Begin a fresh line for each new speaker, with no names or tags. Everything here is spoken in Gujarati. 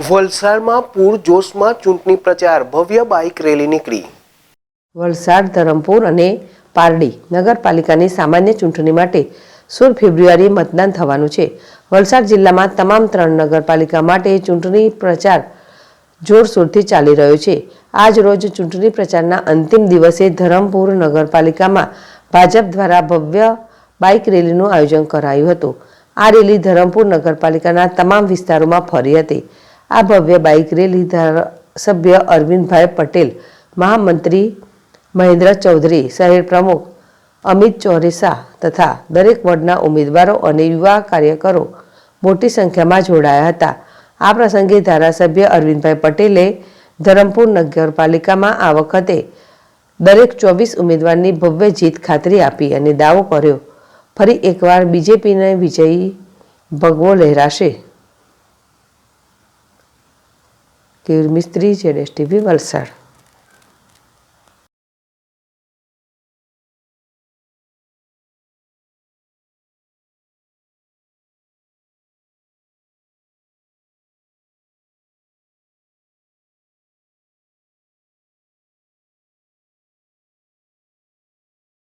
વલસાડમાં પૂરજોશમાં ચૂંટણી પ્રચાર, ભવ્ય બાઇક રેલી નીકળી.
વલસાડ, ધરમપુર અને પારડી નગરપાલિકાની સામાન્ય ચૂંટણી માટે 16 ફેબ્રુઆરીએ મતદાન થવાનું છે. વલસાડ જિલ્લામાં તમામ 3 નગરપાલિકા માટે ચૂંટણી પ્રચાર જોરશોરથી ચાલી રહ્યો છે. આજ રોજ ચૂંટણી પ્રચારના અંતિમ દિવસે ધરમપુર નગરપાલિકામાં ભાજપ દ્વારા ભવ્ય બાઇક રેલીનું આયોજન કરાયું હતું. આ રેલી ધરમપુર નગરપાલિકાના તમામ વિસ્તારોમાં ફરી હતી. આ ભવ્ય બાઇક રેલી ધારાસભ્ય અરવિંદભાઈ પટેલ, મહામંત્રી મહેન્દ્ર ચૌધરી, શહેર પ્રમુખ અમિત ચોરેસા તથા દરેક વોર્ડના ઉમેદવારો અને યુવા કાર્યકરો મોટી સંખ્યામાં જોડાયા હતા. આ પ્રસંગે ધારાસભ્ય અરવિંદભાઈ પટેલે ધરમપુર નગરપાલિકામાં આ વખતે દરેક 24 ઉમેદવારની ભવ્ય જીત ખાતરી આપી અને દાવો કર્યો, ફરી એકવાર બીજેપીને વિજયી ભગવો લહેરાશે. કેયુર મિસ્ત્રી, ZSTV, વલસાડ.